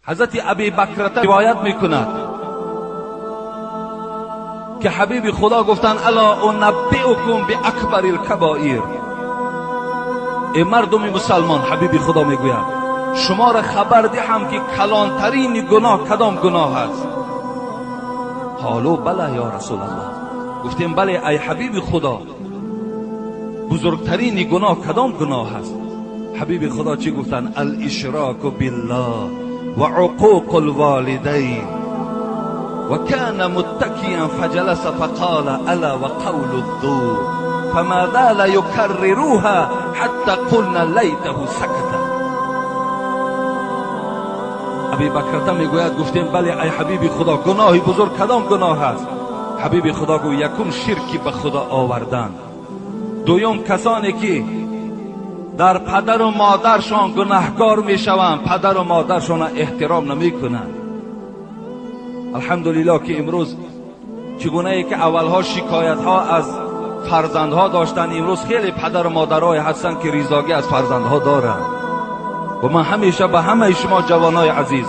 حضرت ابی بکرته روایت میکند که حبیب خدا گفتن الا انبئکم باکبر الکبائر. ای مردم مسلمان، حبیب خدا میگوید شما را خبر دهم که کلانترین گناه کدام گناه است؟ قالوا بله یا رسول الله. گفتیم بله ای حبیب خدا، بزرگترین گناه کدام گناه است؟ حبیب خدا چی گفتن؟ الاشراک بالله و عقوق الوالدین. و کان متکیا فجلس فقال الا و قول الزور فما زال یکرروها حتی قلنا لیته سکت. ابی بکرته میگوید گفتیم بله ای حبیب خدا، گناهی بزرگ کدام گناه است؟ حبیب خدا گوید یکم شرکی به خدا آوردن، دویم کسانی که در پدر و مادرشان گناهکار میشوند، پدر و مادرشان احترام نمیکنند. الحمدلله که امروز چگونه ای که اولها شکایت ها از فرزندها داشتن، امروز خیلی پدر و مادرای هستند که ریزاگی از فرزندها دارند. و من همیشه به همه شما جوانای عزیز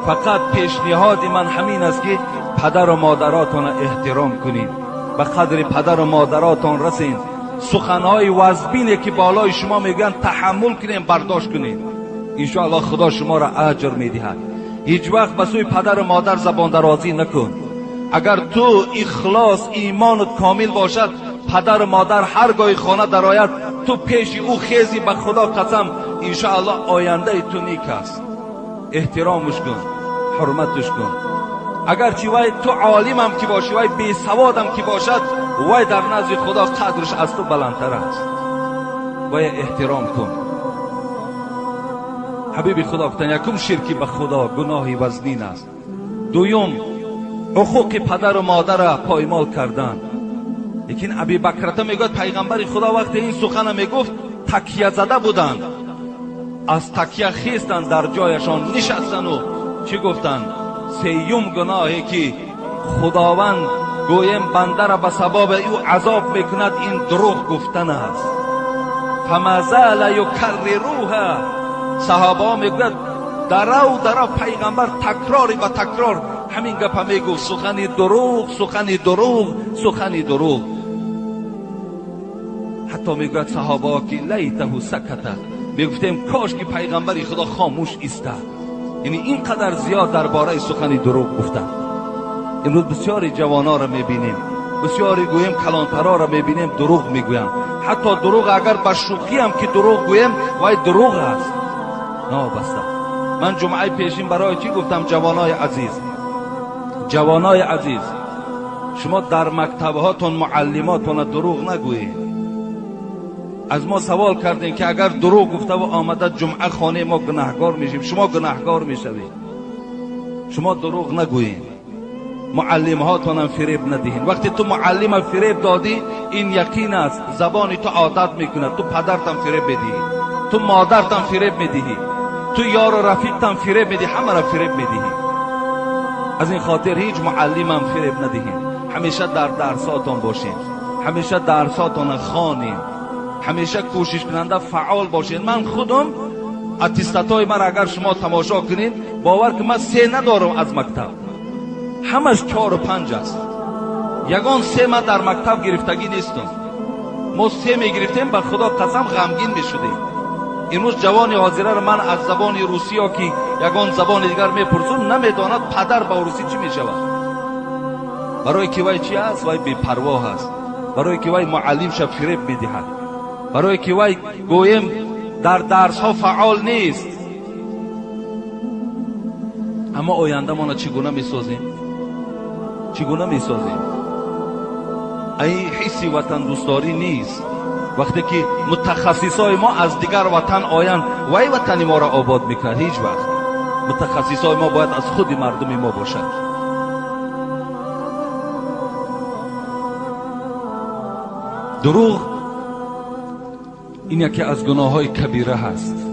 فقط پیشنهاد من همین است که پدر و مادراتون احترام کنید، به قدر پدر و مادراتون رسین. سخنهای وزبینی که بالای شما میگن تحمل کنین، برداشت کنین، انشاءالله خدا شما را اجر میدهد. هیچ وقت به سوی پدر و مادر زبان درازی نکن. اگر تو اخلاص ایمانت کامل باشد، پدر و مادر هرگاه خانه درآید تو پیش او خیزی، به خدا قسم انشاءالله آینده تو نیک است. احترامش کن، حرمتش کن. اگر چی وای تو عالم هم که باشی، وای بی سواد هم که باشد، وای در نزد خدا قدرش از تو بلندتر است. وای احترام کن. حبیب خدا گفتن یکم شرکی به خدا گناهی وزنین است، دویم حقوق پدر و مادر را پایمال کردن. لیکن ابی بکرته میگوید پیغمبر خدا وقتی این سخن میگفت تکیه زده بودند، از تکیه خیستن در جایشان نشستن و چی گفتن؟ سیوم گناهی که خداوند گویم بنده را به سبب او عذاب میکند این دروغ گفتن است. فما زال یکرروها. صحابه میگوید درو پیغمبر تکراری و تکرار همین گپ میگو، سخنی دروغ، سخنی دروغ، سخنی دروغ. حتی میگوید صحابه که لیته سکت، میگفتیم کاش که پیغمبر خدا خاموش ایستاد. یعنی اینقدر زیاد درباره سخنی دروغ گفتن. امروز بسیاری جوانا را میبینیم، بسیاری گویم کلانترا را میبینیم دروغ میگویم. حتی دروغ اگر به شوخی هم که دروغ گویم وای دروغ است. نابسته. من جمعه پیشین برای چی گفتم؟ جوانای عزیز، جوانای عزیز، شما در مکتبهاتون معلماتون دروغ نگویید. از ما سوال کردین که اگر دروغ گفته و آمده جمعه خانه ما گناهکار میشیم. شما گناهکار میشوید. شما دروغ نگویید. معلم هاتون هم فریب ندهین. وقتی تو معلم فریب دادی این یقین است زبانی تو عادت میکنه، تو پدرت هم فریب میدهی، تو مادرت هم فریب میدهی، تو یار و رفیقت هم فریب میدهی، همه را فریب میدهی. از این خاطر هیچ معلم هم فریب ندهین. همیشه در درساتون باشین، همیشه درساتون خوانین، همیشه کوشش کننده فعال باشین. من خودم اتستاتای من اگر شما تماشا کنین باور که من 3 ندارم از مکتب، همش 4 و 5 است. یگان 3 من در مکتب گرفتگی نیستم. ما 3 میگرفتیم به خدا قسم غمگین میشدیم. امروز جوان حاضره را من از زبان روسی ها که یگان زبان دیگر میپرسم نمیداند پدر با روسی چی میشود. برای که وای چی است؟ وای بی پروا است. برای که وای معلم شب فریب میدهد. برای که وای گویم در درس ها فعال نیست. اما آینده ما چگونه میسازیم؟ چگونه میسازیم؟ این حسی وطن دوستداری نیست. وقتی که متخصصای ما از دیگر وطن آیند وای وطن ما را آباد میکرد. هیچ وقت. متخصصای ما باید از خود مردم ما باشد. دروغ این یکی از گناههای کبیره هست.